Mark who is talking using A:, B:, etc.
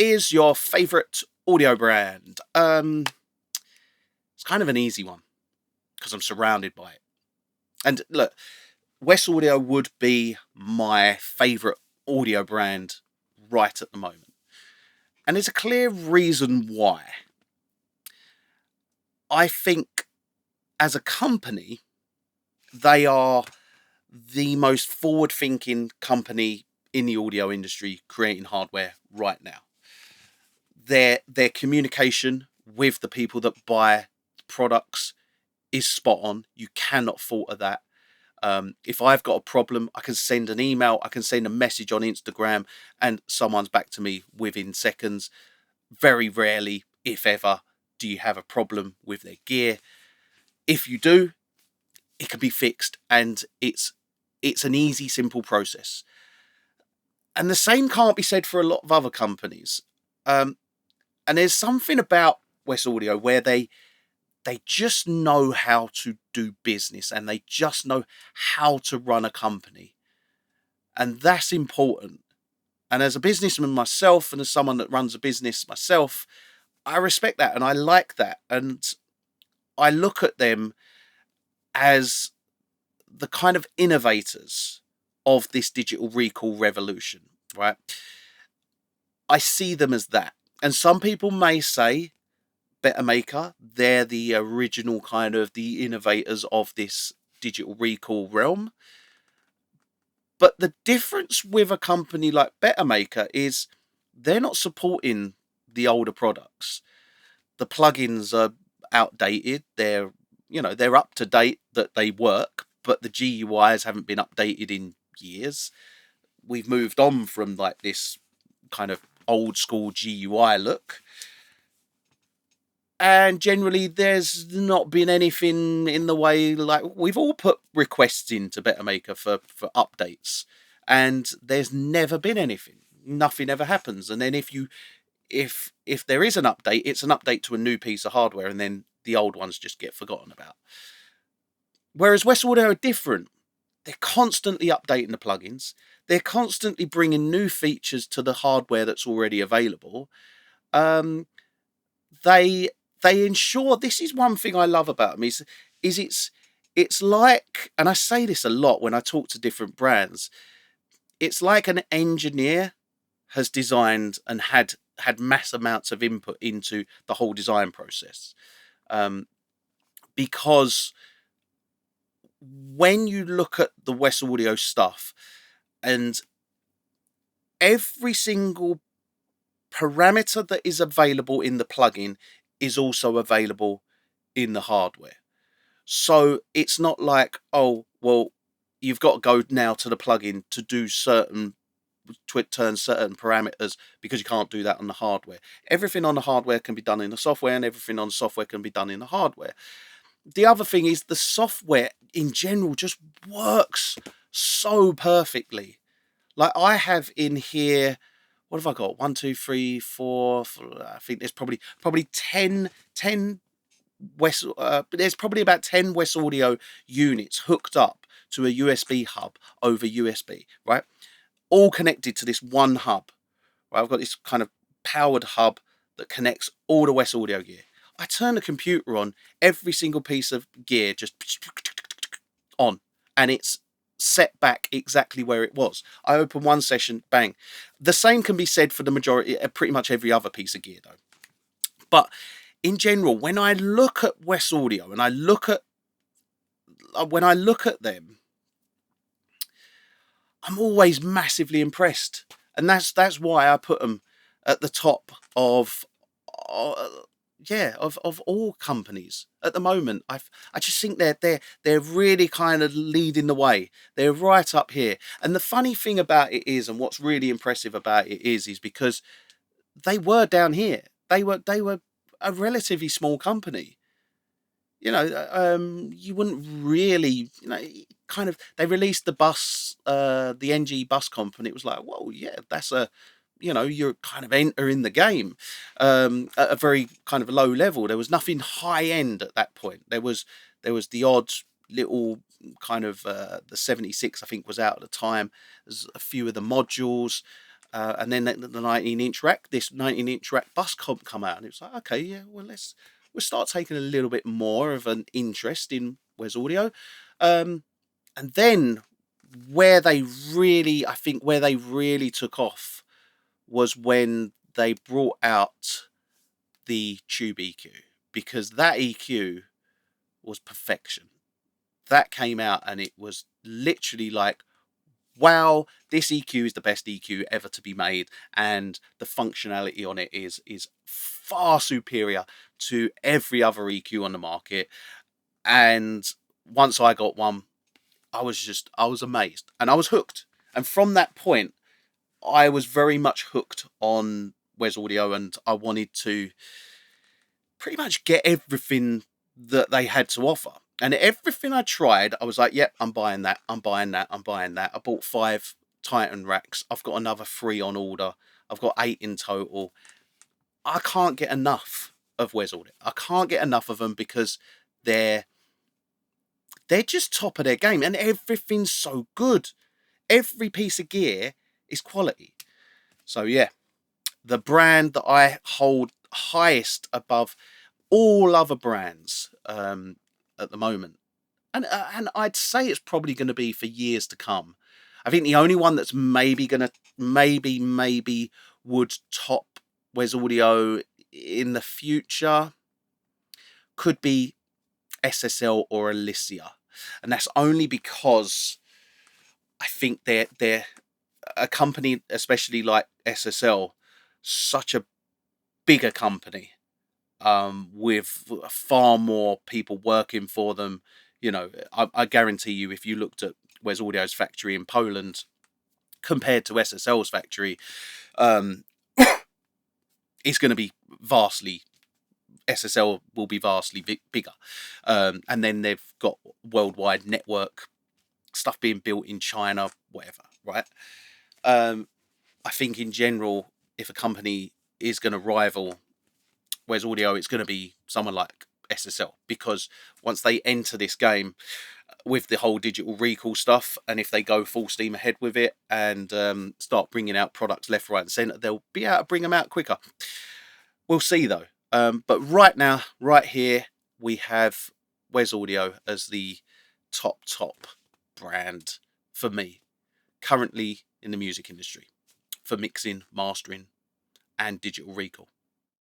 A: is your favourite audio brand? It's kind of an easy one because I'm surrounded by it. And look, West Audio would be my favourite audio brand right at the moment. And there's a clear reason why. I think as a company, they are the most forward-thinking company in the audio industry creating hardware right now. Their communication with the people that buy products is spot on. You cannot falter that. If I've got a problem, I can send an email, I can send a message on Instagram, and someone's back to me within seconds. Very rarely, if ever, do you have a problem with their gear. If you do, it can be fixed, and it's an easy, simple process. And the same can't be said for a lot of other companies. And there's something about West Audio where they just know how to do business, and they just know how to run a company. And that's important. And as a businessman myself, and as someone that runs a business myself, I respect that and I like that. And I look at them as the kind of innovators of this digital recall revolution, right? I see them as that. And some people may say Better Maker, they're the original kind of the innovators of this digital recall realm. But the difference with a company like Better Maker is they're not supporting the older products. The plugins are outdated. They're up to date, that they work, but the GUIs haven't been updated in years. We've moved on from like this kind of old school GUI look. And generally, there's not been anything in the way, like we've all put requests into Better Maker for updates, and there's never been anything. Nothing ever happens. And then if there is an update, it's an update to a new piece of hardware, and then the old ones just get forgotten about. Whereas West Audio are different. They're constantly updating the plugins. They're constantly bringing new features to the hardware that's already available. They ensure, this is one thing I love about them, is it's like, and I say this a lot when I talk to different brands, it's like an engineer has designed and had mass amounts of input into the whole design process. Because when you look at the West Audio stuff, and every single parameter that is available in the plugin is also available in the hardware. So it's not like, oh, well, you've got to go now to the plugin to do turn certain parameters because you can't do that on the hardware. Everything on the hardware can be done in the software, and everything on the software can be done in the hardware. The other thing is the software in general just works so perfectly. Like I have in here, what have I got? 1, 2, 3, 4. I think there's probably 10 West. There's probably about 10 West Audio units hooked up to a USB hub over USB, right? All connected to this one hub. Right? I've got this kind of powered hub that connects all the West Audio gear. I turn the computer on, every single piece of gear just on, and it's set back exactly where it was. I open one session, bang. The same can be said for the majority, pretty much every other piece of gear though. But in general, when I look at West Audio and when I look at them, I'm always massively impressed, and that's why I put them at the top of all companies at the moment. I just think they're really kind of leading the way. They're right up here. And the funny thing about it is, and what's really impressive about it is because they were down here. They were a relatively small company. You wouldn't really, kind of, they released the bus, the NG bus comp, and it was like, whoa, yeah, that's you're kind of entering the game at a very kind of low level. There was nothing high end at that point. There was the odd little kind of the 76, I think, was out at the time. There's a few of the modules, And then the 19-inch rack, this 19-inch rack bus comp come out, and it was like, okay, yeah, well, we'll start taking a little bit more of an interest in Wes Audio. And then I think where they really took off was when they brought out the Tube EQ, because that EQ was perfection. That came out and it was literally like, wow, this EQ is the best EQ ever to be made, and the functionality on it is far superior to every other EQ on the market. And once I got one, I was amazed and I was hooked. And from that point, I was very much hooked on Wes Audio, and I wanted to pretty much get everything that they had to offer. And everything I tried, I was like, yep, I'm buying that, I'm buying that, I'm buying that. I bought 5 Titan racks. I've got another 3 on order. I've got 8 in total. I can't get enough of Wes Audio. I can't get enough of them because they're just top of their game, and everything's so good. Every piece of gear is quality. So yeah, the brand that I hold highest above all other brands at the moment, and I'd say it's probably going to be for years to come. I think the only one that's maybe going to maybe would top Wes Audio in the future could be SSL or Alicia, and that's only because I think they're a company, especially like SSL, such a bigger company, with far more people working for them. You know, I guarantee you, if you looked at Wes Audio's factory in Poland compared to SSL's factory, um, it's going to be vastly. SSL will be vastly bigger, and then they've got worldwide network stuff being built in China, whatever, right? I think in general, if a company is going to rival Wes Audio, it's going to be someone like SSL, because once they enter this game with the whole digital recall stuff, and if they go full steam ahead with it and start bringing out products left, right, and centre, they'll be able to bring them out quicker. We'll see though. But right now, right here, we have Wes Audio as the top brand for me currently in the music industry for mixing, mastering, and digital recall.